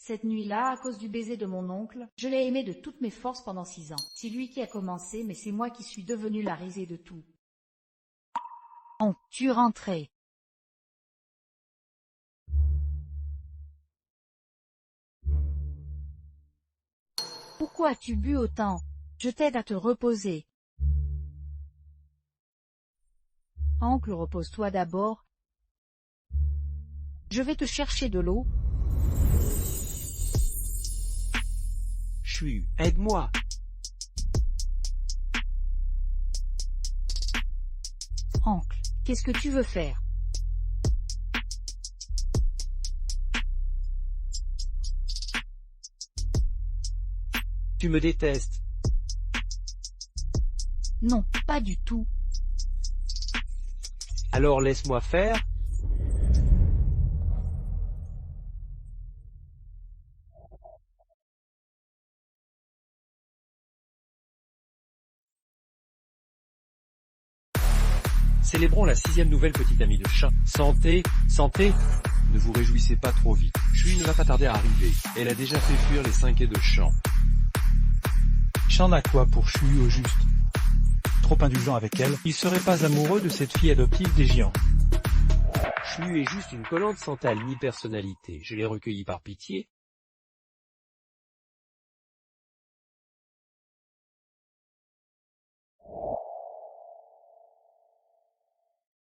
Cette nuit-là, à cause du baiser de mon oncle, je l'ai aimé de toutes mes forces pendant 6 ans. C'est lui qui a commencé, mais c'est moi qui suis devenue la risée de tout. Oh, tu rentrais. Pourquoi as-tu bu autant? Je t'aide à te reposer. Oncle, repose-toi d'abord. Je vais te chercher de l'eau. Chut, aide-moi. Oncle, qu'est-ce que tu veux faire? Tu me détestes. Non, pas du tout. Alors laisse-moi faire. Célébrons la 6e nouvelle petite amie de chat. Santé, santé. Ne vous réjouissez pas trop vite. Chui ne va pas tarder à arriver. Elle a déjà fait fuir les 5 quais de Champ. Champ n'a quoi pour Chui au juste? Trop indulgent avec elle, il serait pas amoureux de cette fille adoptive des géants. Chui est juste une collante sans taille ni personnalité. Je l'ai recueillie par pitié.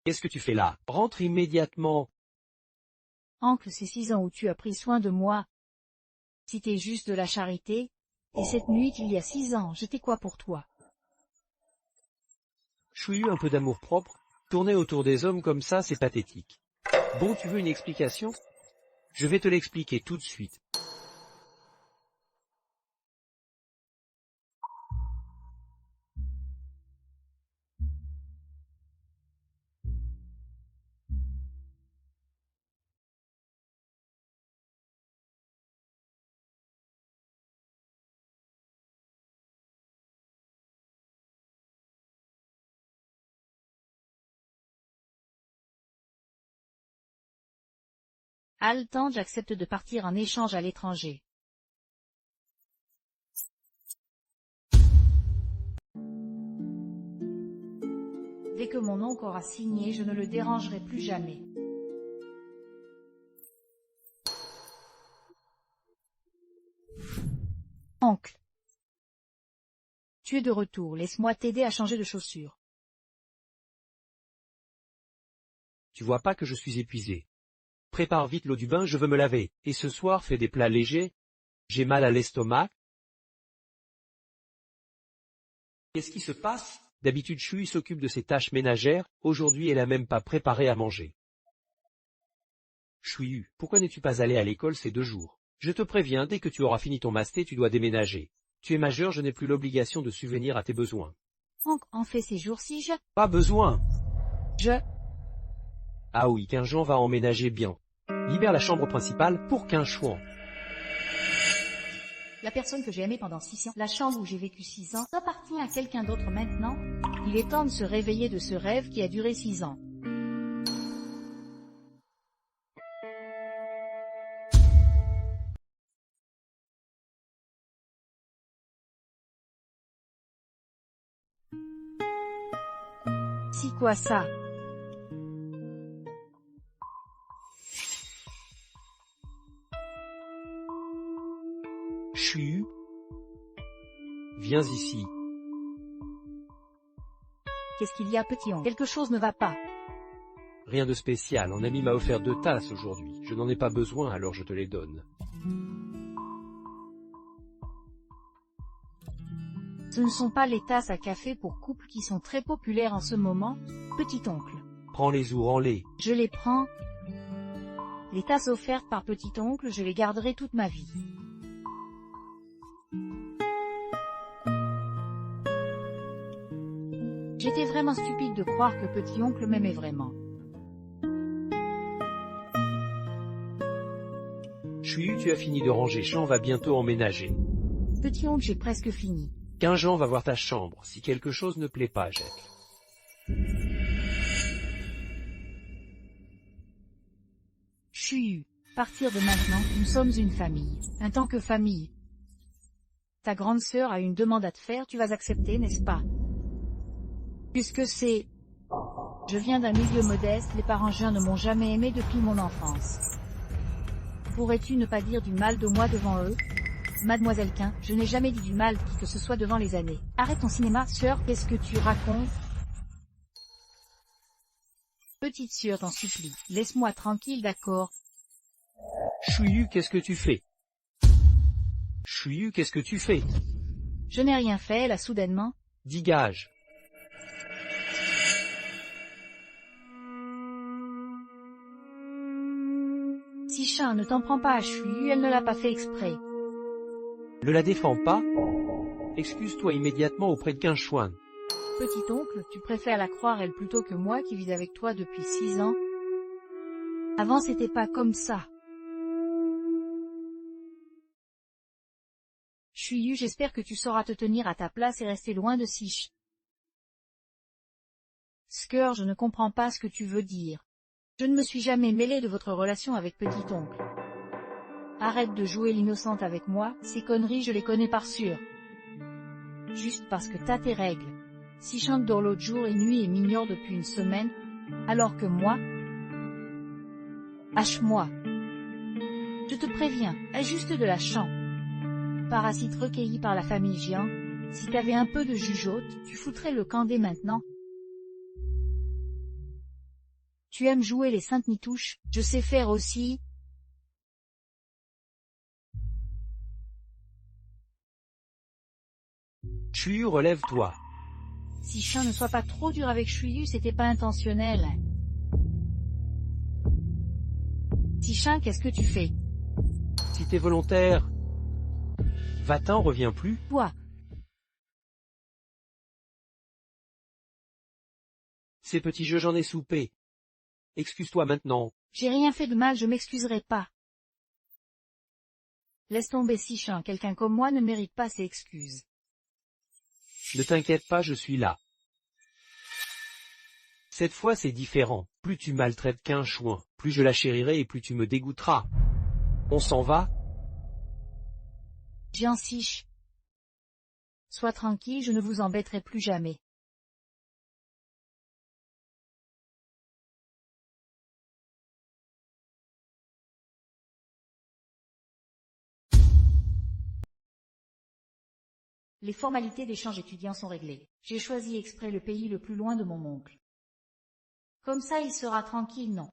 Qu'est-ce que tu fais là? Rentre immédiatement. Oncle, ces 6 ans où tu as pris soin de moi. C'était juste de la charité. Et cette nuit il y a 6 ans, j'étais quoi pour toi? Chui eut un peu d'amour propre. Tourner autour des hommes comme ça, c'est pathétique. Bon, tu veux une explication? Je vais te l'expliquer tout de suite. Haletant, j'accepte de partir en échange à l'étranger. Dès que mon oncle aura signé, je ne le dérangerai plus jamais. Oncle. Tu es de retour, laisse-moi t'aider à changer de chaussures. Tu vois pas que je suis épuisé. Prépare vite l'eau du bain, je veux me laver. Et ce soir, fais des plats légers. J'ai mal à l'estomac. Qu'est-ce qui se passe? D'habitude, Chui s'occupe de ses tâches ménagères. Aujourd'hui, elle a même pas préparé à manger. Chui, pourquoi n'es-tu pas allé à l'école ces 2 jours? Je te préviens, dès que tu auras fini ton masté, tu dois déménager. Tu es majeur, je n'ai plus l'obligation de subvenir à tes besoins. Oncle, en fait ces jours-ci, Pas besoin. Ah oui, qu'un Jean va emménager bien. Libère la chambre principale pour qu'un chouan. La personne que j'ai aimée pendant 6 ans, la chambre où j'ai vécu 6 ans, appartient à quelqu'un d'autre maintenant. Il est temps de se réveiller de ce rêve qui a duré 6 ans. C'est quoi ça? Chui, viens ici. Qu'est-ce qu'il y a, petit oncle? Quelque chose ne va pas. Rien de spécial, un ami m'a offert 2 tasses aujourd'hui. Je n'en ai pas besoin, alors je te les donne. Ce ne sont pas les tasses à café pour couple qui sont très populaires en ce moment, petit oncle. Prends-les ou rends-les. Je les prends. Les tasses offertes par petit oncle, je les garderai toute ma vie. J'étais vraiment stupide de croire que petit oncle m'aimait vraiment. Chui, tu as fini de ranger, Jean va bientôt emménager. Petit oncle, j'ai presque fini. Qu'un Jean va voir ta chambre, si quelque chose ne plaît pas, jette. Chut. Partir de maintenant, nous sommes une famille. Un tant que famille. Ta grande sœur a une demande à te faire, tu vas accepter, n'est-ce pas? Puisque c'est... Je viens d'un milieu modeste, les parents Jean ne m'ont jamais aimé depuis mon enfance. Pourrais-tu ne pas dire du mal de moi devant eux? Mademoiselle Quin, je n'ai jamais dit du mal qui que ce soit devant les années. Arrête ton cinéma, sœur, qu'est-ce que tu racontes? Petite sœur, t'en supplie, laisse-moi tranquille, d'accord? Chuyu, qu'est-ce que tu fais? Chuyu, qu'est-ce que tu fais? Je n'ai rien fait, là, soudainement. Dégage. Sichin, ne t'en prends pas à Chuyu, elle ne l'a pas fait exprès. Ne la défends pas? Excuse-toi immédiatement auprès de Quinchouane. Petit oncle, tu préfères la croire elle plutôt que moi qui vis avec toi depuis 6 ans? Avant c'était pas comme ça. Chuyu, j'espère que tu sauras te tenir à ta place et rester loin de Sich. Skur, je ne comprends pas ce que tu veux dire. Je ne me suis jamais mêlé de votre relation avec petit oncle. Arrête de jouer l'innocente avec moi, ces conneries je les connais par sûr. Juste parce que t'as tes règles. Sichin dort l'autre jour et nuit et m'ignore depuis une semaine, alors que moi... Hache-moi. Je te préviens, aie juste de la chance. Parasite recueilli par la famille Jian, si t'avais un peu de jugeote, tu foutrais le camp dès maintenant. Tu aimes jouer les saintes nitouches, je sais faire aussi. Chuyu, relève-toi. Sichin, ne sois pas trop dur avec Chuyu, c'était pas intentionnel. Sichin, qu'est-ce que tu fais? Si t'es volontaire... Va-t'en, reviens plus. Toi. Ces petits jeux, j'en ai soupé. Excuse-toi maintenant. J'ai rien fait de mal, je m'excuserai pas. Laisse tomber Sichin, quelqu'un comme moi ne mérite pas ses excuses. Ne t'inquiète pas, je suis là. Cette fois c'est différent. Plus tu maltraites Quinchouane, plus je la chérirai et plus tu me dégoûteras. On s'en va? Jian Sich. Sois tranquille, je ne vous embêterai plus jamais. Les formalités d'échange étudiants sont réglées. J'ai choisi exprès le pays le plus loin de mon oncle. Comme ça il sera tranquille, non?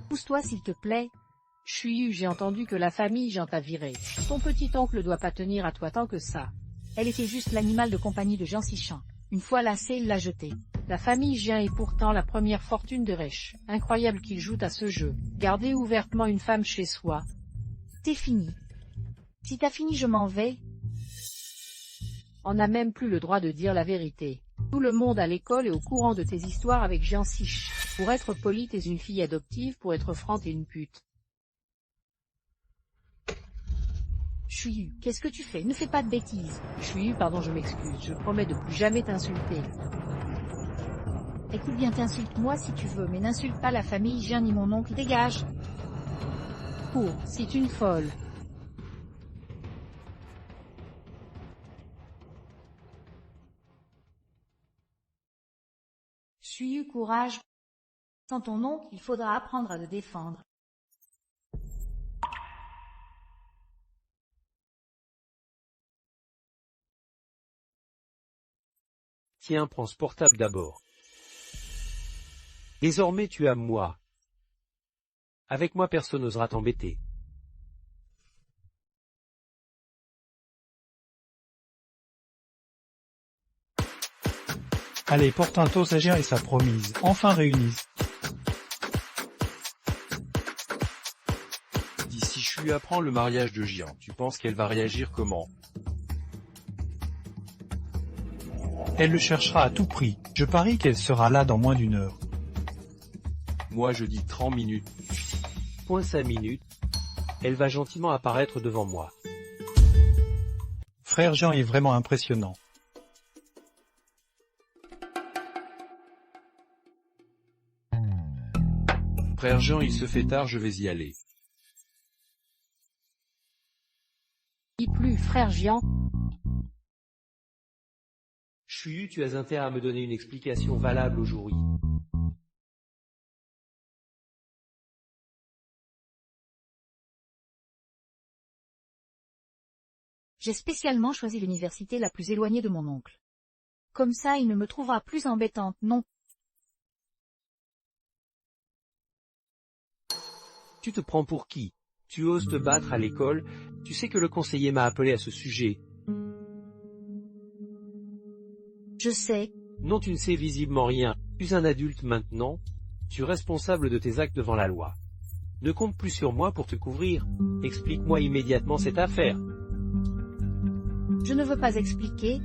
Pousse-toi s'il te plaît. Chuyu, j'ai entendu que la famille Jean t'a viré. Ton petit oncle doit pas tenir à toi tant que ça. Elle était juste l'animal de compagnie de Jean Sichin. Une fois lassé, il l'a jeté. La famille Jean est pourtant la première fortune de Reich. Incroyable qu'il joue à ce jeu. Garder ouvertement une femme chez soi. C'est fini. Si t'as fini, je m'en vais. On n'a même plus le droit de dire la vérité. Tout le monde à l'école est au courant de tes histoires avec Jean Sich. Pour être poli, t'es une fille adoptive, pour être franc, t'es une pute. Chuyu, qu'est-ce que tu fais? Ne fais pas de bêtises. Chuyu, pardon, je m'excuse. Je promets de plus jamais t'insulter. Écoute bien, t'insulte-moi si tu veux, mais n'insulte pas la famille Jean ni mon oncle, dégage. Cours, c'est une folle. Chuyu, courage. Sans ton oncle, il faudra apprendre à le défendre. Tiens, prends ce portable d'abord. Désormais tu es à moi. Avec moi personne n'osera t'embêter. Allez, porte un toast à Jean et sa promise, enfin réunis. D'ici Chuyu apprend le mariage de Jian, tu penses qu'elle va réagir comment? Elle le cherchera à tout prix. Je parie qu'elle sera là dans moins d'une heure. Moi je dis 30 minutes. Point 5 minutes. Elle va gentiment apparaître devant moi. Frère Jean est vraiment impressionnant. Frère Jean, il se fait tard, je vais y aller. Dis plus, frère Jean. Chuyu, tu as intérêt à me donner une explication valable aujourd'hui. J'ai spécialement choisi l'université la plus éloignée de mon oncle. Comme ça il ne me trouvera plus embêtante, non. Tu te prends pour qui? Tu oses te battre à l'école? Tu sais que le conseiller m'a appelé à ce sujet. Je sais. Non, tu ne sais visiblement rien. Tu es un adulte maintenant. Tu es responsable de tes actes devant la loi. Ne compte plus sur moi pour te couvrir. Explique-moi immédiatement cette affaire. Je ne veux pas expliquer.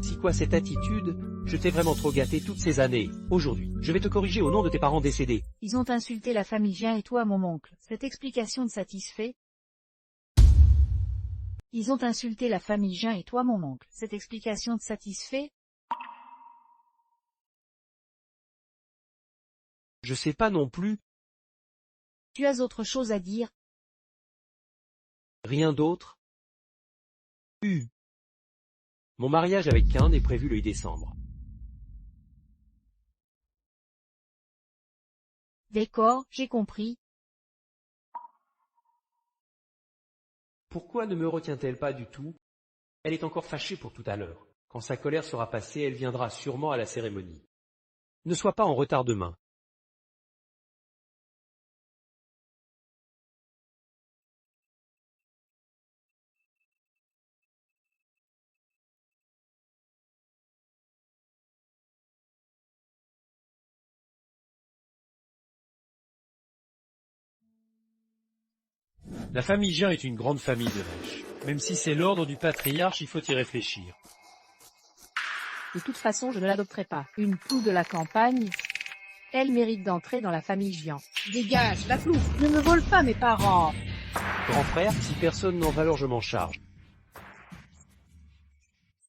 Si quoi cette attitude? Je t'ai vraiment trop gâté toutes ces années. Aujourd'hui, je vais te corriger au nom de tes parents décédés. Ils ont insulté la famille Jean et toi, mon oncle. Cette explication te satisfait? Ils ont insulté la famille Jean et toi, mon oncle. Cette explication te satisfait? Je sais pas non plus. Tu as autre chose à dire? Rien d'autre? Mon mariage avec Cain est prévu le 8 décembre. D'accord, j'ai compris. Pourquoi ne me retient-elle pas du tout? Elle est encore fâchée pour tout à l'heure. Quand sa colère sera passée, elle viendra sûrement à la cérémonie. Ne sois pas en retard demain. La famille Jean est une grande famille de riches. Même si c'est l'ordre du patriarche, il faut y réfléchir. De toute façon, je ne l'adopterai pas. Une poule de la campagne. Elle mérite d'entrer dans la famille Jean. Dégage, la poule. Ne me vole pas mes parents. Grand frère, si personne n'en va alors je m'en charge.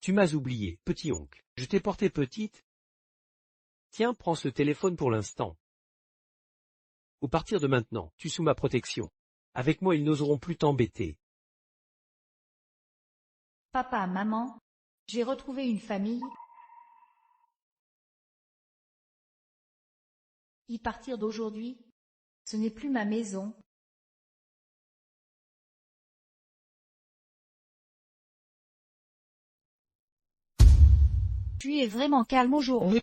Tu m'as oublié, petit oncle. Je t'ai porté petite. Tiens, prends ce téléphone pour l'instant. Au partir de maintenant, tu es sous ma protection. Avec moi, ils n'oseront plus t'embêter. Papa, maman, j'ai retrouvé une famille. Y partir d'aujourd'hui, ce n'est plus ma maison. Tu es vraiment calme aujourd'hui.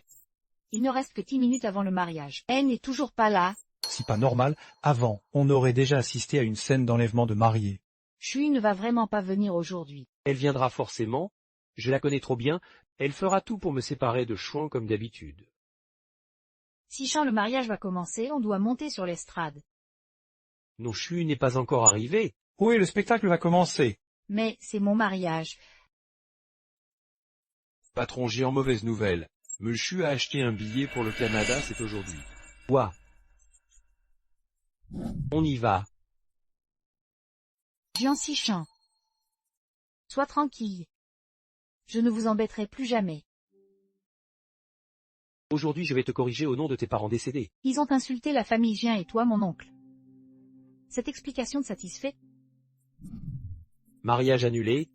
Il ne reste que 10 minutes avant le mariage. Elle n'est toujours pas là. Si pas normal, avant, on aurait déjà assisté à une scène d'enlèvement de mariés. Chui ne va vraiment pas venir aujourd'hui. Elle viendra forcément. Je la connais trop bien. Elle fera tout pour me séparer de Chouan comme d'habitude. Si le mariage va commencer, on doit monter sur l'estrade. Non, Chu n'est pas encore arrivé. Oui, le spectacle va commencer. Mais c'est mon mariage. Patron, j'ai en mauvaise nouvelle. Monsieur a acheté un billet pour le Canada, c'est aujourd'hui. Quoi? On y va. Jean Sichan. Sois tranquille. Je ne vous embêterai plus jamais. Aujourd'hui, je vais te corriger au nom de tes parents décédés. Ils ont insulté la famille Jean et toi, mon oncle. Cette explication te satisfait? Mariage annulé.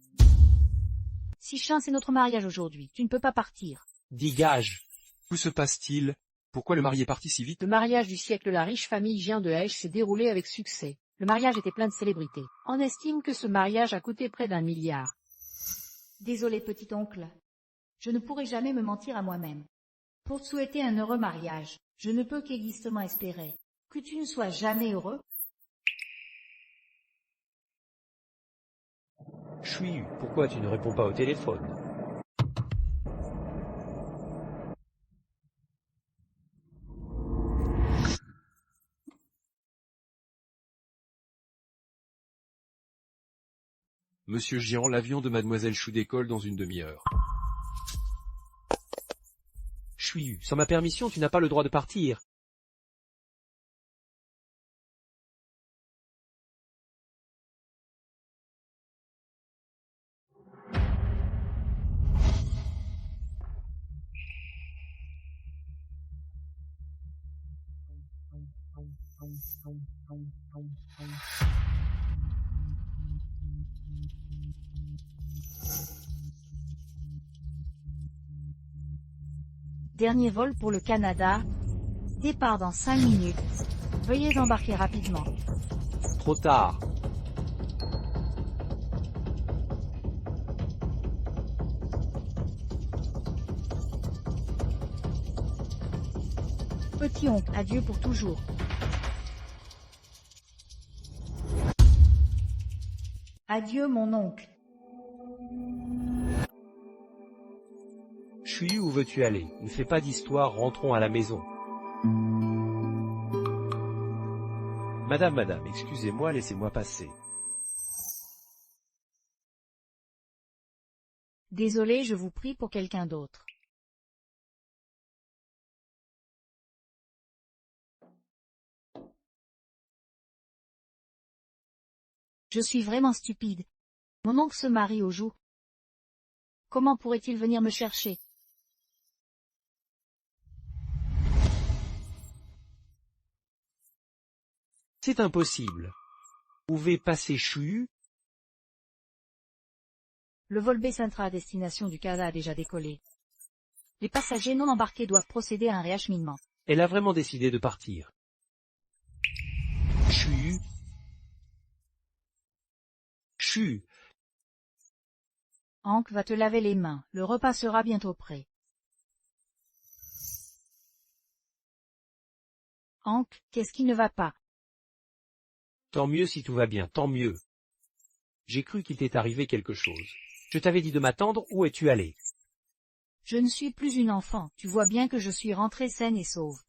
Sichan, c'est notre mariage aujourd'hui. Tu ne peux pas partir. Dégage. Où se passe-t-il? Pourquoi le mari est parti si vite? Le mariage du siècle, la riche famille Jean de Heche s'est déroulé avec succès. Le mariage était plein de célébrités. On estime que ce mariage a coûté près d'1 milliard. Désolé, petit oncle. Je ne pourrai jamais me mentir à moi-même. Pour te souhaiter un heureux mariage, je ne peux qu'égoïstement espérer que tu ne sois jamais heureux. Chui, pourquoi tu ne réponds pas au téléphone? Monsieur Giran, l'avion de mademoiselle Chou décolle dans une demi-heure. Chui, sans ma permission, tu n'as pas le droit de partir. Dernier vol pour le Canada. Départ dans 5 minutes. Veuillez embarquer rapidement. Trop tard. Petit oncle, adieu pour toujours. Adieu mon oncle. Chuyu, où veux-tu aller? Ne fais pas d'histoire, rentrons à la maison. Madame, excusez-moi, laissez-moi passer. Désolé, je vous prie pour quelqu'un d'autre. Je suis vraiment stupide. Mon oncle se marie au jour. Comment pourrait-il venir me chercher? C'est impossible. Pouvez passer Chuyu? Le vol B-Centra à destination du Canada a déjà décollé. Les passagers non embarqués doivent procéder à un réacheminement. Elle a vraiment décidé de partir. Chuyu. Chu. Hank va te laver les mains, le repas sera bientôt prêt. Hank, qu'est-ce qui ne va pas? Tant mieux si tout va bien, tant mieux. J'ai cru qu'il t'est arrivé quelque chose. Je t'avais dit de m'attendre, où es-tu allé? Je ne suis plus une enfant, tu vois bien que je suis rentrée saine et sauve.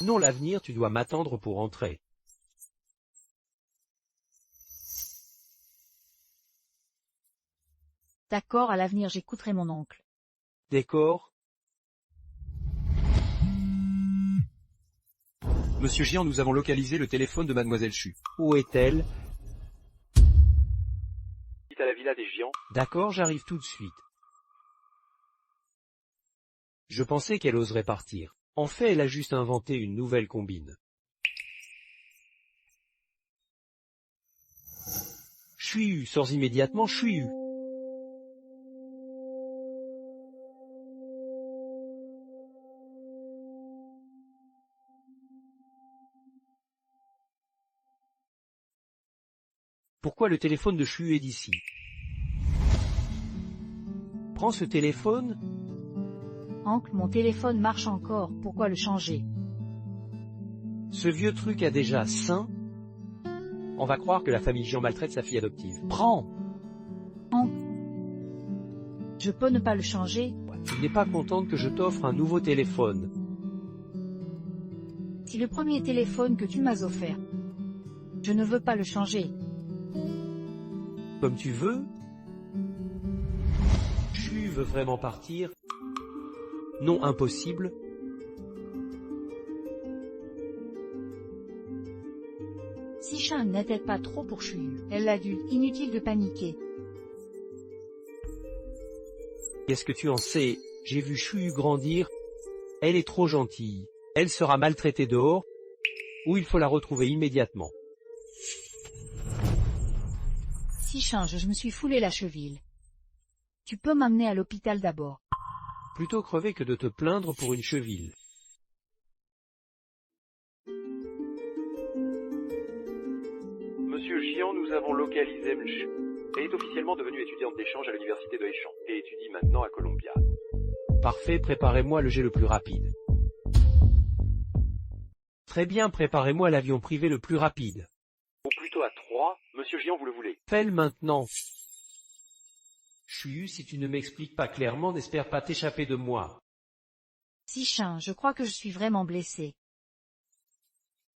Non, l'avenir, tu dois m'attendre pour rentrer. D'accord, à l'avenir j'écouterai mon oncle. D'accord? Monsieur Gian, nous avons localisé le téléphone de Mademoiselle Chu. Où est-elle? À la villa des Giants. D'accord, j'arrive tout de suite. Je pensais qu'elle oserait partir. En fait, elle a juste inventé une nouvelle combine. Chuyu, sors immédiatement, Chuyu. Pourquoi le téléphone de Chuyu est d'ici? Prends ce téléphone. Hank, mon téléphone marche encore, pourquoi le changer? Ce vieux truc a déjà 5. On va croire que la famille Gian maltraite sa fille adoptive. Prends! Hank, je peux ne pas le changer? Tu n'es pas contente que je t'offre un nouveau téléphone. Si le premier téléphone que tu m'as offert, je ne veux pas le changer. Comme tu veux. Chu veut vraiment partir? Non, impossible. Si Chan n'était pas trop pour Chuyu, elle l'adulte, inutile de paniquer. Qu'est-ce que tu en sais? J'ai vu Chuyu grandir. Elle est trop gentille. Elle sera maltraitée dehors, ou il faut la retrouver immédiatement. Si change, je me suis foulé la cheville. Tu peux m'amener à l'hôpital d'abord. Plutôt crever que de te plaindre pour une cheville. Monsieur Gian, nous avons localisé Mchu. Elle est officiellement devenue étudiante d'échange à l'université de Heichan et étudie maintenant à Columbia. Parfait, préparez-moi le jet le plus rapide. Très bien, préparez-moi l'avion privé le plus rapide. Ou plutôt à 3, Monsieur Gian, vous le voulez. Fais-le maintenant. Chuyu, si tu ne m'expliques pas clairement, n'espère pas t'échapper de moi. Si Chan, je crois que je suis vraiment blessé.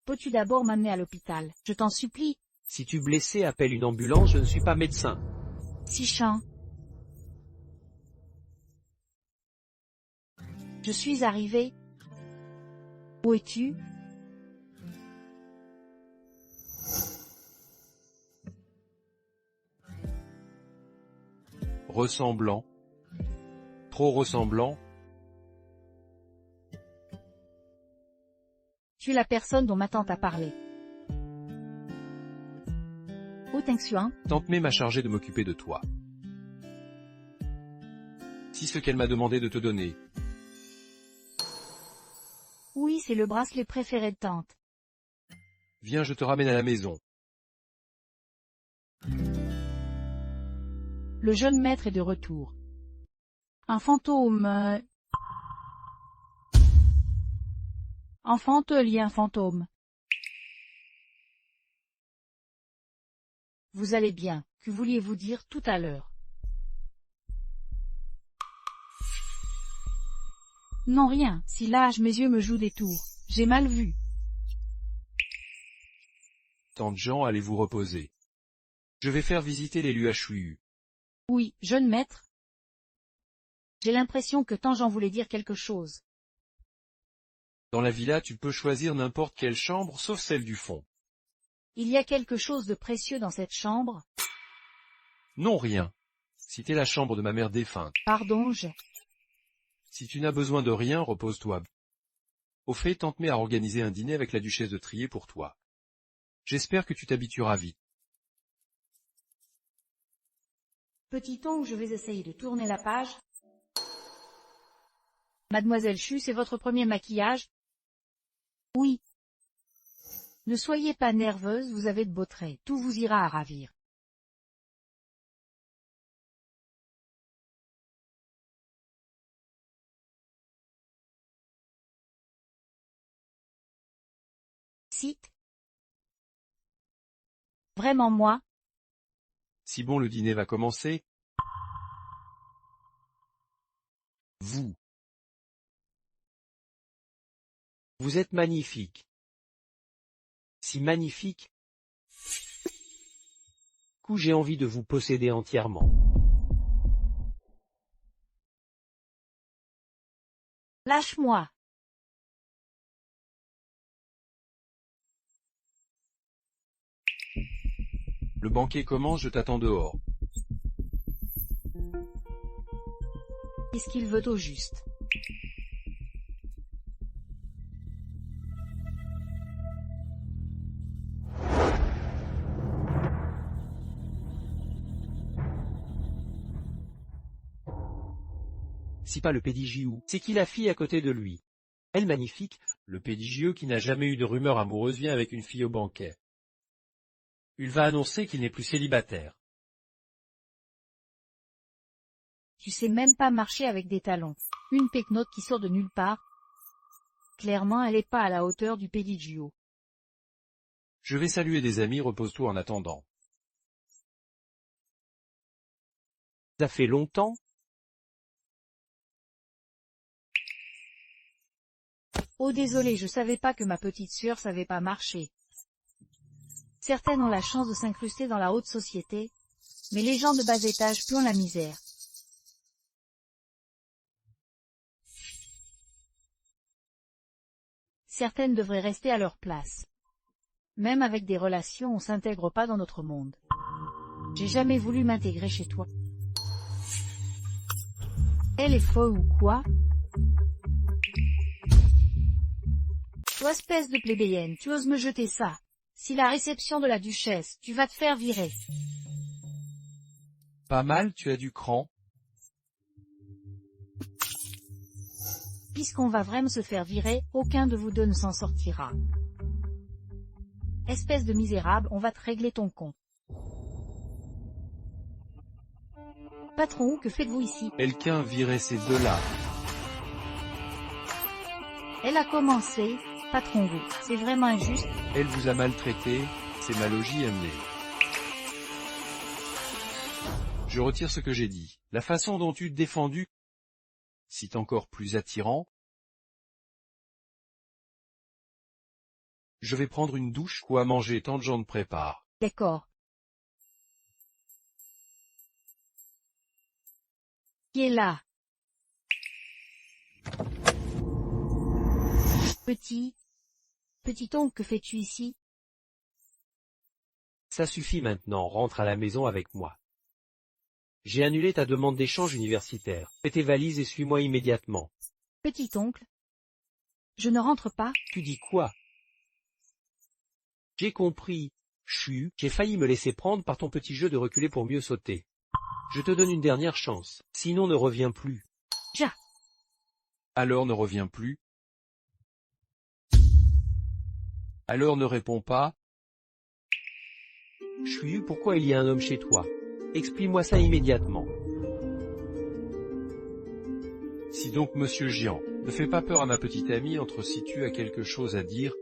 Peux-tu d'abord m'amener à l'hôpital, je t'en supplie? Si tu es blessé, appelle une ambulance, je ne suis pas médecin. Si Chan. Je suis arrivé. Où es-tu? Ressemblant. Trop ressemblant. Tu es la personne dont ma tante a parlé. Oh Tengxuan, Tante May m'a chargé de m'occuper de toi. Si ce qu'elle m'a demandé de te donner. oui, c'est le bracelet préféré de tante. Viens, je te ramène à la maison. Le jeune maître est de retour. Un fantôme... Enfanteuil, un fantôme. Vous allez bien, que vouliez-vous dire tout à l'heure? Non rien, si l'âge mes yeux me jouent des tours, j'ai mal vu. Tante Jean, allez vous reposer. Je vais faire visiter les Luachuyu. Oui, jeune maître. J'ai l'impression que tant j'en voulais dire quelque chose. Dans la villa, tu peux choisir n'importe quelle chambre, sauf celle du fond. Il y a quelque chose de précieux dans cette chambre? Non, rien. Si t'es la chambre de ma mère défunte. Pardon, Si tu n'as besoin de rien, repose-toi. Au fait, Tante May a organisé un dîner avec la duchesse de Trier pour toi. J'espère que tu t'habitueras vite. Petit ongle, je vais essayer de tourner la page. Mademoiselle Chu, c'est votre premier maquillage? Oui. Ne soyez pas nerveuse, vous avez de beaux traits, tout vous ira à ravir. Cite. Vraiment moi? Si bon, le dîner va commencer. Vous. Vous êtes magnifique. Si magnifique. Que j'ai envie de vous posséder entièrement. Lâche-moi. Le banquet commence, je t'attends dehors. Qu'est-ce qu'il veut au juste? Si pas le PDJU, c'est qui la fille à côté de lui? Elle magnifique. Le PDGE qui n'a jamais eu de rumeur amoureuse vient avec une fille au banquet. Il va annoncer qu'il n'est plus célibataire. Tu sais même pas marcher avec des talons. Une péquenote qui sort de nulle part. Clairement, elle est pas à la hauteur du PDGO. Je vais saluer des amis, repose-toi en attendant. Ça fait longtemps? Oh désolé, je savais pas que ma petite sœur savait pas marcher. Certaines ont la chance de s'incruster dans la haute société, mais les gens de bas étage puent la misère. Certaines devraient rester à leur place. Même avec des relations, on s'intègre pas dans notre monde. J'ai jamais voulu m'intégrer chez toi. Elle est folle ou quoi? Toi espèce de plébéienne, tu oses me jeter ça? Si la réception de la duchesse, tu vas te faire virer. Pas mal, tu as du cran. Puisqu'on va vraiment se faire virer, aucun de vous deux ne s'en sortira. Espèce de misérable, on va te régler ton compte. Patron, que faites-vous ici? Quelqu'un virait ces deux-là. Elle a commencé, patron vous, c'est vraiment injuste. Elle vous a maltraité, c'est ma logis amenée. Je retire ce que j'ai dit. La façon dont tu te défendu, c'est encore plus attirant. Je vais prendre une douche, quoi manger, tant de gens te préparent. D'accord. Qui est là? Petit oncle, que fais-tu ici? Ça suffit maintenant, rentre à la maison avec moi. J'ai annulé ta demande d'échange universitaire. Fais tes valises et suis-moi immédiatement. Petit oncle? Je ne rentre pas? Tu dis quoi? J'ai compris. Chu, j'ai failli me laisser prendre par ton petit jeu de reculer pour mieux sauter. Je te donne une dernière chance, sinon ne reviens plus. Ja. Alors ne reviens plus. Alors ne réponds pas. Chu, pourquoi il y a un homme chez toi? Explique-moi ça immédiatement. Si donc Monsieur Jian, ne fais pas peur à ma petite amie entre si tu as quelque chose à dire.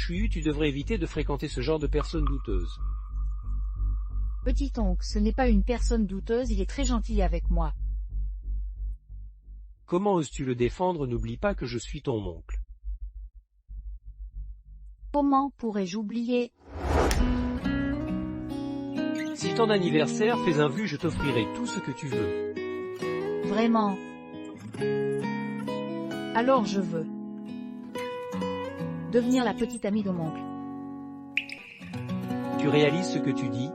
Chu, tu devrais éviter de fréquenter ce genre de personnes douteuses. Petit oncle, ce n'est pas une personne douteuse, il est très gentil avec moi. Comment oses-tu le défendre? N'oublie pas que je suis ton oncle. Comment pourrais-je oublier? Si ton anniversaire, fais un vu, je t'offrirai tout ce que tu veux. Vraiment? Alors je veux devenir la petite amie de mon oncle. Tu réalises ce que tu dis?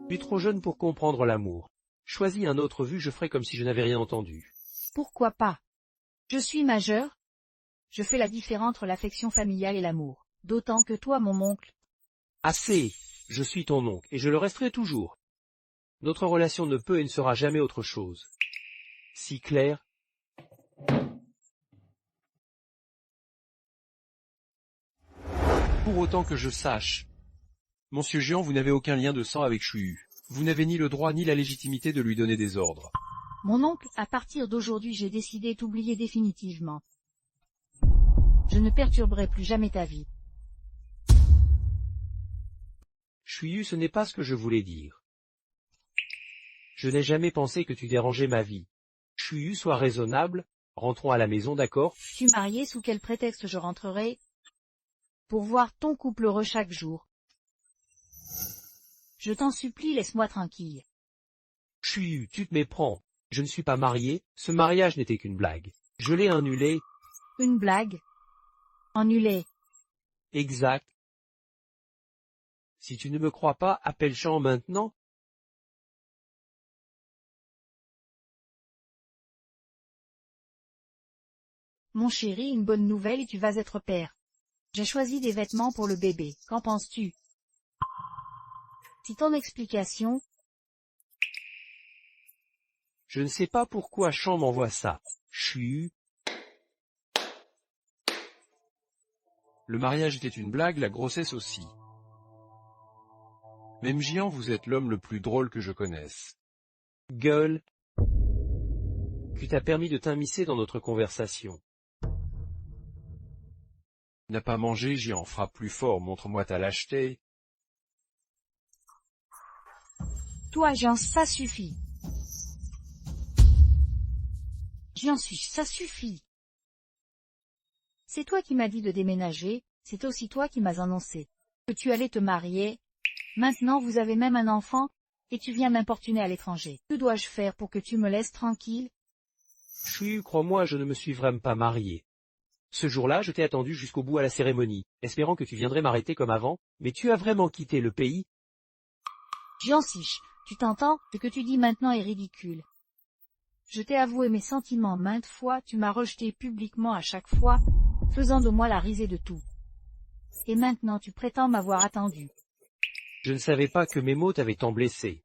Tu es trop jeune pour comprendre l'amour. Choisis un autre vu, je ferai comme si je n'avais rien entendu. Pourquoi pas? Je suis majeur. Je fais la différence entre l'affection familiale et l'amour. D'autant que toi, mon oncle. Assez! Je suis ton oncle, et je le resterai toujours. Notre relation ne peut et ne sera jamais autre chose. Si clair? Pour autant que je sache. Monsieur Jian, vous n'avez aucun lien de sang avec Chu. Vous n'avez ni le droit ni la légitimité de lui donner des ordres. Mon oncle, à partir d'aujourd'hui j'ai décidé d'oublier définitivement. Je ne perturberai plus jamais ta vie. Chu, ce n'est pas ce que je voulais dire. Je n'ai jamais pensé que tu dérangeais ma vie. Chu, sois raisonnable, rentrons à la maison, d'accord? Tu marié, sous quel prétexte je rentrerai? Pour voir ton couple heureux chaque jour. Je t'en supplie, laisse-moi tranquille. Chu, tu te méprends. Je ne suis pas marié, ce mariage n'était qu'une blague. Je l'ai annulé. Une blague? Annulée. Exact. Si tu ne me crois pas, appelle Jean maintenant. Mon chéri, une bonne nouvelle et tu vas être père. J'ai choisi des vêtements pour le bébé, qu'en penses-tu? Si ton explication... Je ne sais pas pourquoi Jean m'envoie ça. Chu. Le mariage était une blague, la grossesse aussi. Même Jian, vous êtes l'homme le plus drôle que je connaisse. Gueule. Tu t'as permis de t'immiscer dans notre conversation. N'a pas mangé, Jian, frappe plus fort, montre-moi ta lâcheté. Toi, Jean, ça suffit. J'en suis, ça suffit. C'est toi qui m'as dit de déménager, c'est aussi toi qui m'as annoncé que tu allais te marier. Maintenant vous avez même un enfant, et tu viens m'importuner à l'étranger. Que dois-je faire pour que tu me laisses tranquille? Chu, crois-moi, je ne me suis vraiment pas marié. Ce jour-là, je t'ai attendu jusqu'au bout à la cérémonie, espérant que tu viendrais m'arrêter comme avant, mais tu as vraiment quitté le pays. J'en suis, tu t'entends? Ce que tu dis maintenant est ridicule. Je t'ai avoué mes sentiments maintes fois, tu m'as rejeté publiquement à chaque fois, faisant de moi la risée de tout. Et maintenant tu prétends m'avoir attendu. Je ne savais pas que mes mots t'avaient tant blessé.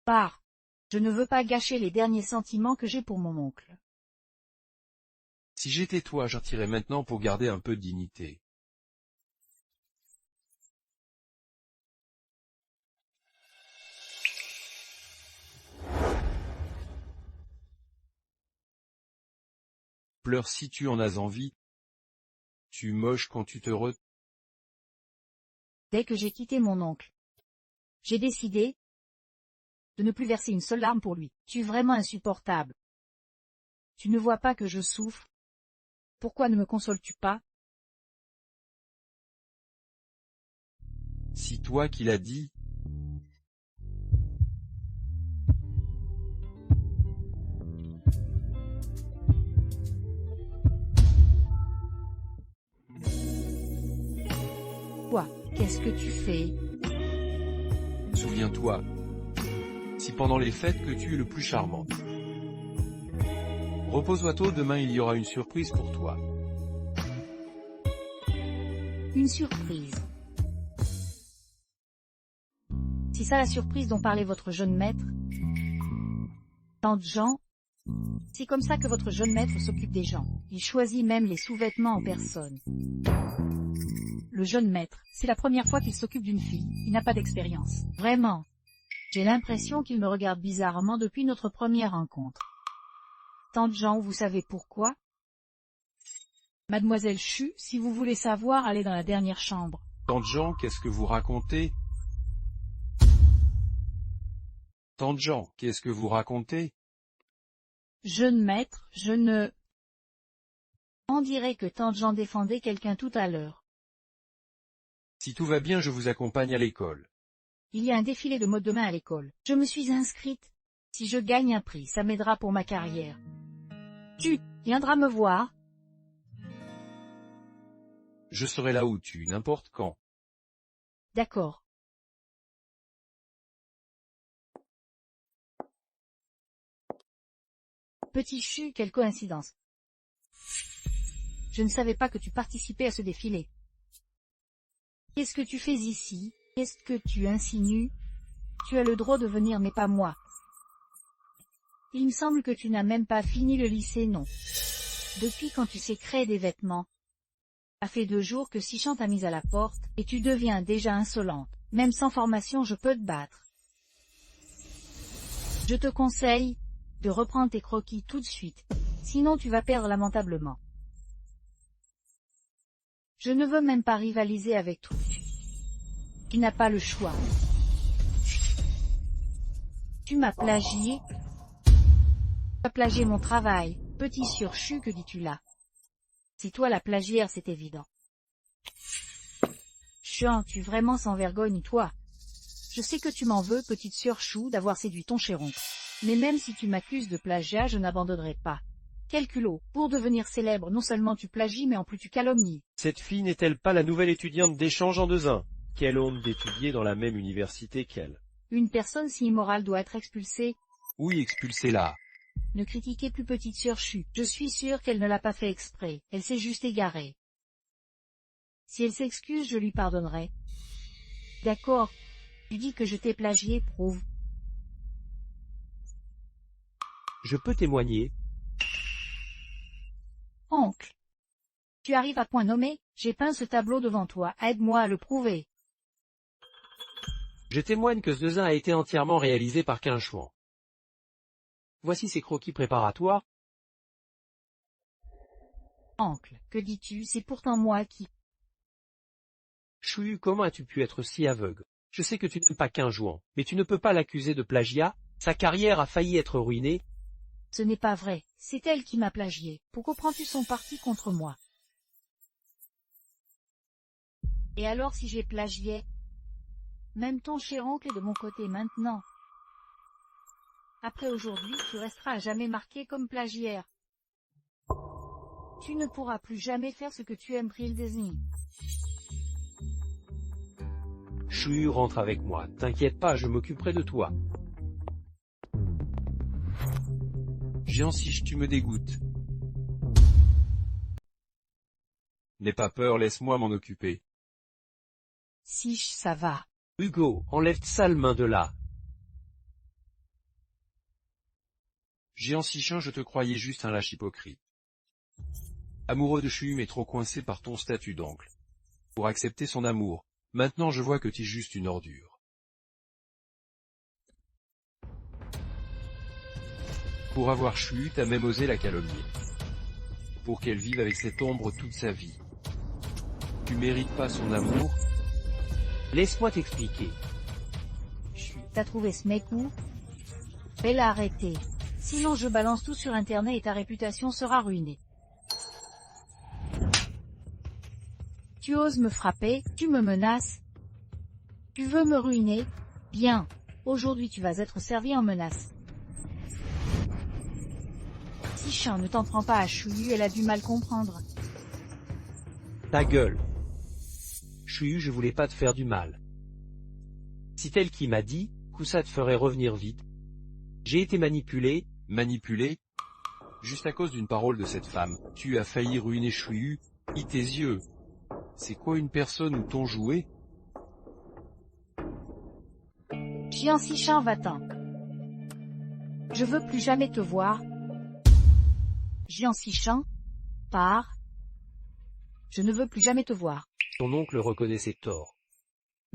Pars. Je ne veux pas gâcher les derniers sentiments que j'ai pour mon oncle. Si j'étais toi, j'en tirais maintenant pour garder un peu de dignité. Pleure si tu en as envie. Tu moches quand tu te Dès que j'ai quitté mon oncle, j'ai décidé de ne plus verser une seule larme pour lui. Tu es vraiment insupportable. Tu ne vois pas que je souffre? Pourquoi ne me consoles-tu pas? Si toi qui l'as dit. Quoi? Qu'est-ce que tu fais? Souviens-toi. si pendant les fêtes que tu es le plus charmante. Repose-toi tôt, demain il y aura une surprise pour toi. Une surprise. C'est ça la surprise dont parlait votre jeune maître? Tante Jean? C'est comme ça que votre jeune maître s'occupe des gens. Il choisit même les sous-vêtements en personne. Le jeune maître, c'est la première fois qu'il s'occupe d'une fille, il n'a pas d'expérience. Vraiment. J'ai l'impression qu'il me regarde bizarrement depuis notre première rencontre. Tante Jean, vous savez pourquoi? Mademoiselle Chu, si vous voulez savoir, allez dans la dernière chambre. Tante Jean, qu'est-ce que vous racontez? Tante Jean, qu'est-ce que vous racontez? Jeune maître, je ne... On dirait que Tante Jean défendait quelqu'un tout à l'heure. Si tout va bien, je vous accompagne à l'école. Il y a un défilé de mode demain à l'école. Je me suis inscrite. Si je gagne un prix, ça m'aidera pour ma carrière. Tu viendras me voir? Je serai là où tu, n'importe quand. D'accord. Petit Chu, quelle coïncidence. Je ne savais pas que tu participais à ce défilé. Qu'est-ce que tu fais ici? Qu'est-ce que tu insinues? Tu as le droit de venir, mais pas moi. Il me semble que tu n'as même pas fini le lycée, non. Depuis quand tu sais créer des vêtements? Ça fait 2 jours que Sichan t'a mise à la porte, et tu deviens déjà insolente. Même sans formation, je peux te battre. Je te conseille de reprendre tes croquis tout de suite, sinon tu vas perdre lamentablement. Je ne veux même pas rivaliser avec toi. Tu n'as pas le choix. Tu m'as plagié. Tu as plagié mon travail. Petit surchu, que dis-tu là? C'est toi la plagiaire, c'est évident. Chiant, tu vraiment sans vergogne, toi. Je sais que tu m'en veux, petite sœur Chou, d'avoir séduit ton chéron. Mais même si tu m'accuses de plagiat, je n'abandonnerai pas. Quel culot, pour devenir célèbre, non seulement tu plagies, mais en plus tu calomnies. Cette fille n'est-elle pas la nouvelle étudiante d'échange en 2-1? Quelle honte d'étudier dans la même université qu'elle. Une personne si immorale doit être expulsée. Oui, expulsez-la. Ne critiquez plus petite sœur Chu. Je suis sûre qu'elle ne l'a pas fait exprès, elle s'est juste égarée. Si elle s'excuse, je lui pardonnerai. D'accord. Tu dis que je t'ai plagié, prouve. Je peux témoigner. Oncle. Tu arrives à point nommé, j'ai peint ce tableau devant toi, aide-moi à le prouver. Je témoigne que ce dessin a été entièrement réalisé par Quinchouan. Voici ses croquis préparatoires. Oncle, que dis-tu, c'est pourtant moi qui... Chou, comment as-tu pu être si aveugle? Je sais que tu n'aimes pas Quinchouan, mais tu ne peux pas l'accuser de plagiat, sa carrière a failli être ruinée. Ce n'est pas vrai, c'est elle qui m'a plagié. Pourquoi prends-tu son parti contre moi? Et alors si j'ai plagié? Même ton cher oncle est de mon côté maintenant. Après aujourd'hui, tu resteras à jamais marqué comme plagiaire. Tu ne pourras plus jamais faire ce que tu aimes, pris le désigne. Chou, rentre avec moi, t'inquiète pas, je m'occuperai de toi. Jiansich, tu me dégoûtes. N'aie pas peur, laisse-moi m'en occuper. Sich, ça va. Hugo, enlève ta sale main de là. Jiansichin, je te croyais juste un lâche hypocrite. Amoureux de Chu, mais trop coincé par ton statut d'oncle. Pour accepter son amour, maintenant je vois que t'es juste une ordure. Pour avoir Chu, t'as même osé la calomnier. Pour qu'elle vive avec cette ombre toute sa vie. Tu mérites pas son amour. Laisse-moi t'expliquer. T'as trouvé ce mec où? Fais-la arrêter. Sinon je balance tout sur internet et ta réputation sera ruinée. Tu oses me frapper, tu me menaces. Tu veux me ruiner? Bien. Aujourd'hui tu vas être servi en menace. Sichan, ne t'en prends pas à Chouyu, elle a du mal comprendre. Ta gueule. Chou, je voulais pas te faire du mal. C'est elle qui m'a dit, que ça te ferait revenir vite, J'ai été manipulé. Manipulé? Juste à cause d'une parole de cette femme, tu as failli ruiner Chuyu, et tes yeux. C'est quoi une personne ou ton jouet? Jian Xishan, va-t'en. Je veux plus jamais te voir. Jian Xishan, pars. Je ne veux plus jamais te voir. Ton oncle reconnaît ses torts.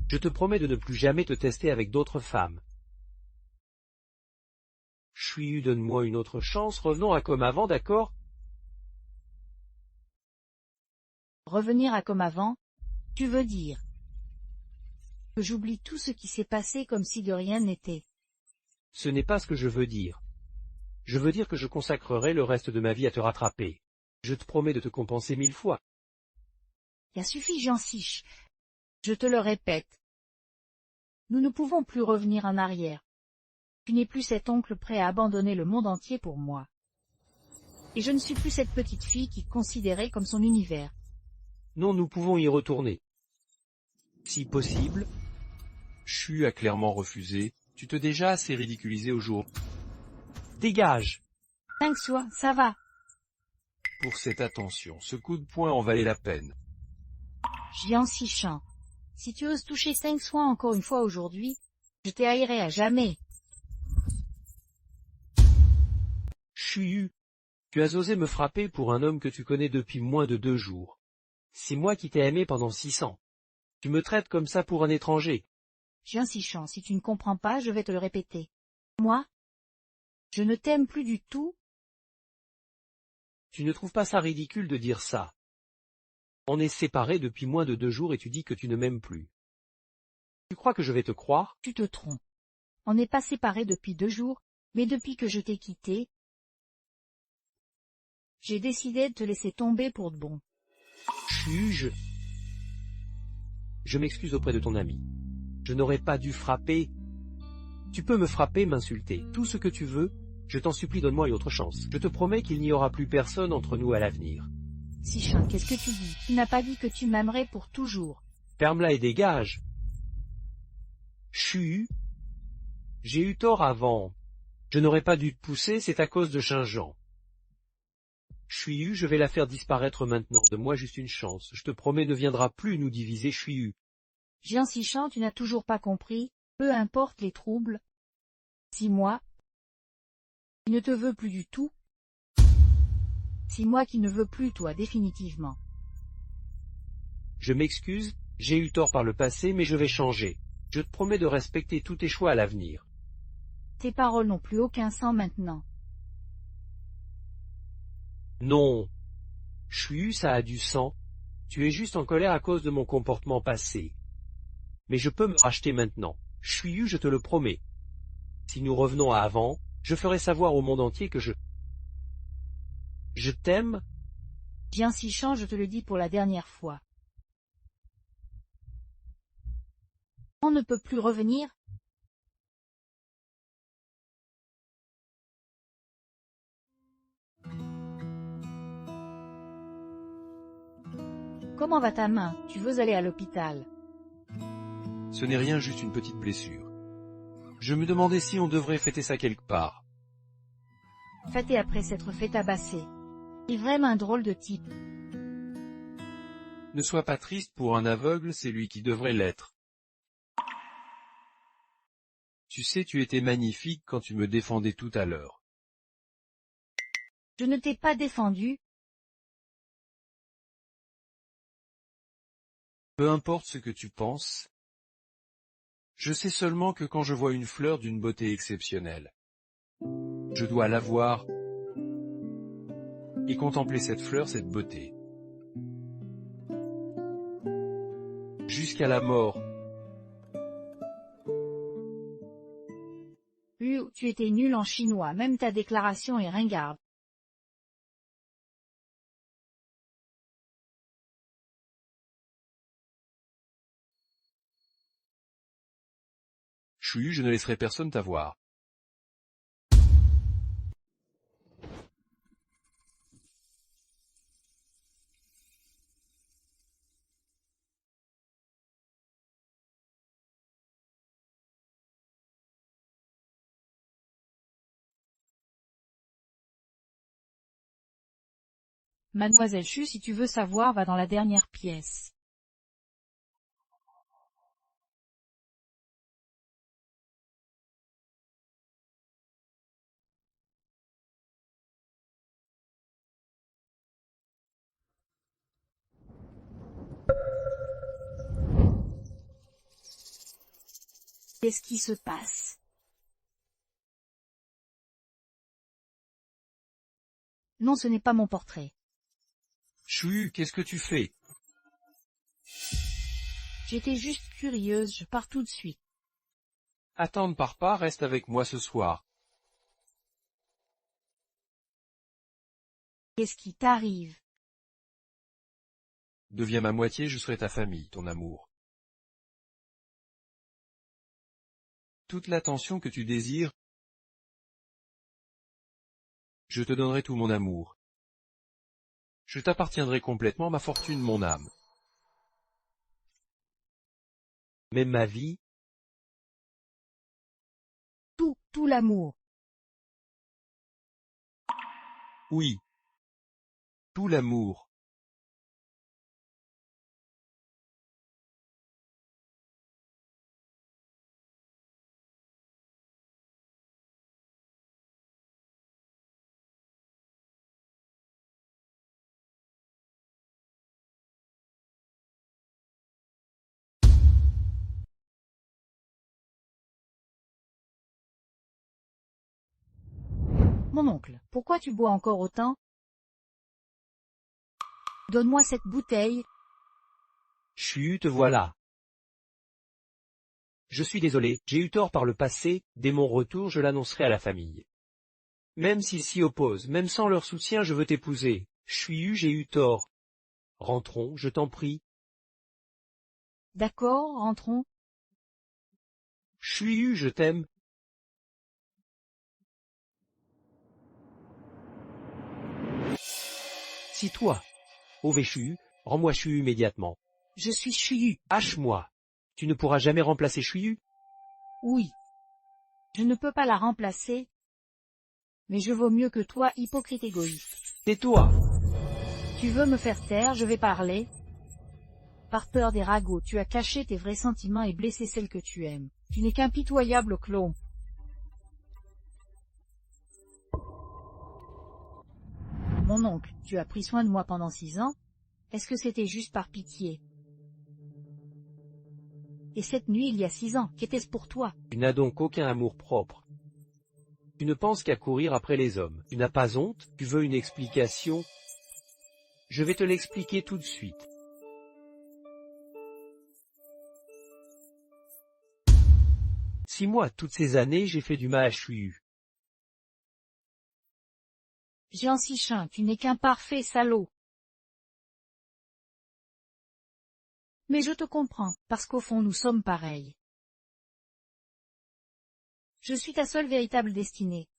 Je te promets de ne plus jamais te tester avec d'autres femmes. Chuyu, donne-moi une autre chance, revenons à comme avant, d'accord? Revenir à comme avant, tu veux dire que j'oublie tout ce qui s'est passé comme si de rien n'était. Ce n'est pas ce que je veux dire. Je veux dire que je consacrerai le reste de ma vie à te rattraper. Je te promets de te compenser 1000 fois. Il a suffi, Jian Xishan. Je te le répète. Nous ne pouvons plus revenir en arrière. Tu n'es plus cet oncle prêt à abandonner le monde entier pour moi. Et je ne suis plus cette petite fille qui considérait comme son univers. Non, nous pouvons y retourner. Si possible. Chu a clairement refusé, tu te déjà assez ridiculisé au jour. Dégage! 5 sois, ça va. Pour cette attention, ce coup de poing en valait la peine. Jian Xishan, si tu oses toucher 5 soins encore une fois aujourd'hui, je t'haïrai à jamais. Chuyu, tu as osé me frapper pour un homme que tu connais depuis moins de 2 jours. C'est moi qui t'ai aimé pendant 600. Tu me traites comme ça pour un étranger. Jian Xishan, si tu ne comprends pas, je vais te le répéter. Moi, je ne t'aime plus du tout. Tu ne trouves pas ça ridicule de dire ça? On est séparés depuis moins de 2 jours et tu dis que tu ne m'aimes plus. Tu crois que je vais te croire? Tu te trompes. On n'est pas séparés depuis 2 jours, mais depuis que je t'ai quitté, j'ai décidé de te laisser tomber pour de bon. Je m'excuse auprès de ton ami. Je n'aurais pas dû frapper. Tu peux me frapper, m'insulter, tout ce que tu veux. Je t'en supplie, donne-moi une autre chance. Je te promets qu'il n'y aura plus personne entre nous à l'avenir. Xishan, qu'est-ce que tu dis? Tu n'as pas dit que tu m'aimerais pour toujours. Ferme-la et dégage. Chuyu, j'ai eu tort avant. Je n'aurais pas dû te pousser, c'est à cause de Shinjan. Chuyu, je vais la faire disparaître maintenant. Donne-moi juste une chance. Je te promets, ne viendra plus nous diviser, Chuyu. Jian Xishan, tu n'as toujours pas compris, peu importe les troubles. Si moi, qui ne te veux plus du tout. Si moi qui ne veux plus toi définitivement. Je m'excuse, j'ai eu tort par le passé, mais je vais changer. Je te promets de respecter tous tes choix à l'avenir. Tes paroles n'ont plus aucun sens maintenant. Non. Chuyu, ça a du sang. Tu es juste en colère à cause de mon comportement passé. Mais je peux me racheter maintenant. Chuyu, je te le promets. Si nous revenons à avant, je ferai savoir au monde entier que je t'aime. Jian Xishan, je te le dis pour la dernière fois. On ne peut plus revenir. Comment va ta main? Tu veux aller à l'hôpital? Ce n'est rien, juste une petite blessure. Je me demandais si on devrait fêter ça quelque part. Fêter après s'être fait tabasser. Il est vraiment un drôle de type. Ne sois pas triste pour un aveugle, c'est lui qui devrait l'être. Tu sais, tu étais magnifique quand tu me défendais tout à l'heure. Je ne t'ai pas défendu. Peu importe ce que tu penses. Je sais seulement que quand je vois une fleur d'une beauté exceptionnelle, je dois la voir et contempler cette fleur, cette beauté. Jusqu'à la mort. Tu étais nul en chinois, même ta déclaration est ringarde. Chuyu, je ne laisserai personne t'avoir. Mademoiselle Chu, si tu veux savoir, va dans la dernière pièce. Qu'est-ce qui se passe? Non, ce n'est pas mon portrait. Chu, qu'est-ce que tu fais? J'étais juste curieuse, je pars tout de suite. Attends, ne pars pas, reste avec moi ce soir. Qu'est-ce qui t'arrive? Deviens ma moitié, je serai ta famille, ton amour. Toute l'attention que tu désires, je te donnerai tout mon amour. Je t'appartiendrai complètement, ma fortune, mon âme. Même ma vie, Tout l'amour. Oui. Tout l'amour. Mon oncle, pourquoi tu bois encore autant? Donne-moi cette bouteille. Chu, te voilà. Je suis désolé, j'ai eu tort par le passé, dès mon retour je l'annoncerai à la famille. Même s'ils s'y opposent, même sans leur soutien, je veux t'épouser. J'ai eu tort. Rentrons, je t'en prie. D'accord, rentrons. Je t'aime. Si toi. Ové Chu, rends-moi Chu immédiatement. Je suis Chu. Hache-moi. Tu ne pourras jamais remplacer Chu. Oui. Je ne peux pas la remplacer. Mais je vaux mieux que toi, hypocrite égoïste. Tais-toi. Tu veux me faire taire, je vais parler. Par peur des ragots, tu as caché tes vrais sentiments et blessé celle que tu aimes. Tu n'es qu'un pitoyable clone. Mon oncle, tu as pris soin de moi pendant 6 ans. Est-ce que c'était juste par pitié? Et cette nuit il y a 6 ans, qu'était-ce pour toi? Tu n'as donc aucun amour propre. Tu ne penses qu'à courir après les hommes. Tu n'as pas honte? Tu veux une explication? Je vais te l'expliquer tout de suite. Si moi, toutes ces années, j'ai fait du mal à Chu. Jean Sichin, tu n'es qu'un parfait salaud. Mais je te comprends, parce qu'au fond nous sommes pareils. Je suis ta seule véritable destinée.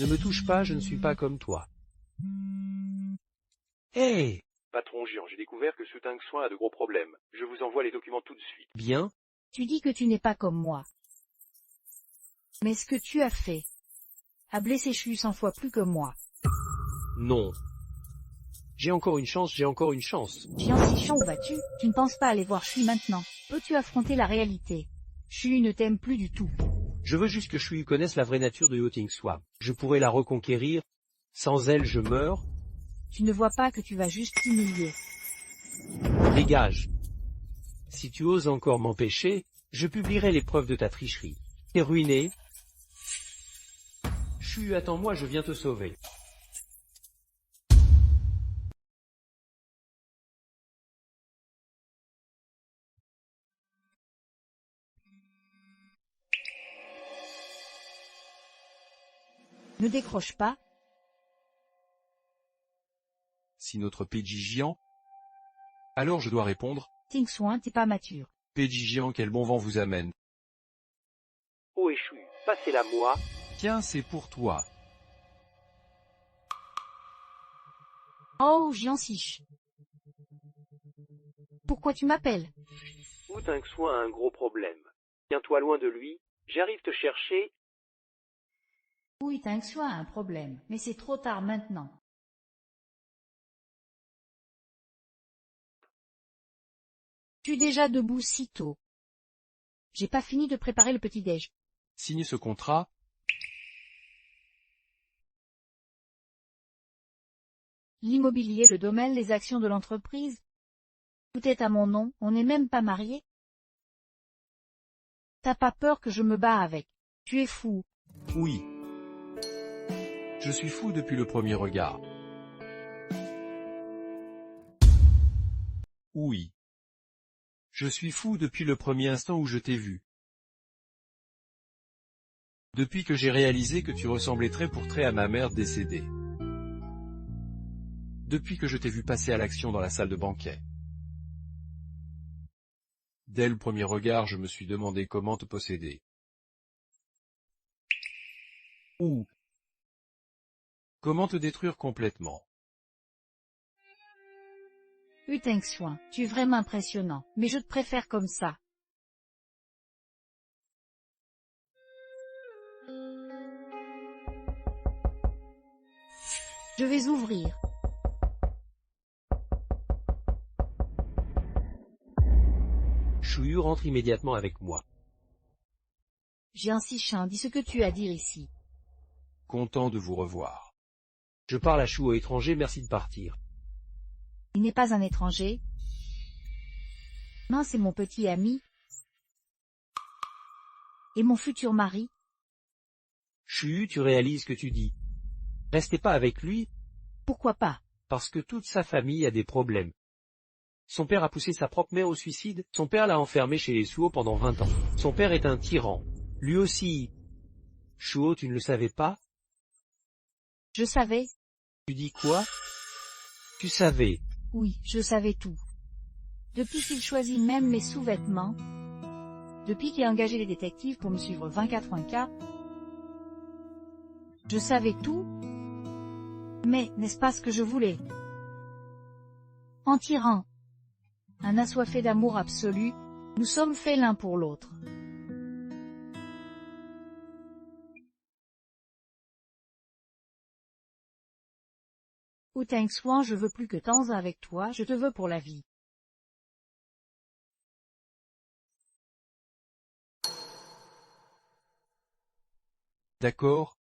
Ne me touche pas, je ne suis pas comme toi. Hé! Patron Jian, j'ai découvert que Su Tang Xuan a de gros problèmes. Je vous envoie les documents tout de suite. Bien? Tu dis que tu n'es pas comme moi. Mais ce que tu as fait a blessé Chu 100 fois plus que moi. Non. J'ai encore une chance, j'ai encore une chance. Jian Sichin, où vas-tu? Tu ne penses pas aller voir Chu maintenant. Peux-tu affronter la réalité? Chu ne t'aime plus du tout. Je veux juste que Chu connaisse la vraie nature de Yoting Swam. Je pourrais la reconquérir. Sans elle, je meurs. Tu ne vois pas que tu vas juste t'humilier. Dégage. Si tu oses encore m'empêcher, je publierai les preuves de ta tricherie. T'es ruiné. Chu, attends-moi, je viens te sauver. Ne décroche pas. Si notre PJ Jian? Alors je dois répondre. Ting Xuan, t'es pas mature. PJ Jian, quel bon vent vous amène. Oh Chu, passez-la moi. Tiens, c'est pour toi. Oh, Jian Sichin. Pourquoi tu m'appelles? Yoting Swam a un gros problème. Tiens-toi loin de lui, j'arrive te chercher. Oui, Tang a un problème, mais c'est trop tard maintenant. Je suis déjà debout si tôt. J'ai pas fini de préparer le petit-déj. Signe ce contrat. L'immobilier, le domaine, les actions de l'entreprise. Tout est à mon nom, on n'est même pas mariés. T'as pas peur que je me bats avec. Tu es fou. Oui. Je suis fou depuis le premier regard. Oui. Je suis fou depuis le premier instant où je t'ai vu. Depuis que j'ai réalisé que tu ressemblais trait pour trait à ma mère décédée. Depuis que je t'ai vu passer à l'action dans la salle de banquet. Dès le premier regard, je me suis demandé comment te posséder. Ou comment te détruire complètement. Tang, tu es vraiment impressionnant, mais je te préfère comme ça. Je vais ouvrir. Shuyu rentre immédiatement avec moi. J'ai un Sichin, dis ce que tu as à dire ici. Content de vous revoir. Je parle à Shuo étranger, merci de partir. Il n'est pas un étranger. Mince, c'est mon petit ami. Et mon futur mari. Shuyu, tu réalises que tu dis. Restez pas avec lui, Pourquoi pas? parce que toute sa famille a des problèmes. Son père a poussé sa propre mère au suicide, son père l'a enfermé chez les Suo pendant 20 ans. Son père est un tyran. Lui aussi. Shuo, tu ne le savais pas? Je savais. Tu dis quoi? Tu savais. Oui, je savais tout. Depuis qu'il choisit même mes sous-vêtements. Depuis qu'il a engagé les détectives pour me suivre 24/24. Je savais tout. Mais, n'est-ce pas ce que je voulais? En tyran. Un assoiffé d'amour absolu, nous sommes faits l'un pour l'autre. Tang, je veux plus que temps avec toi, je te veux pour la vie. D'accord,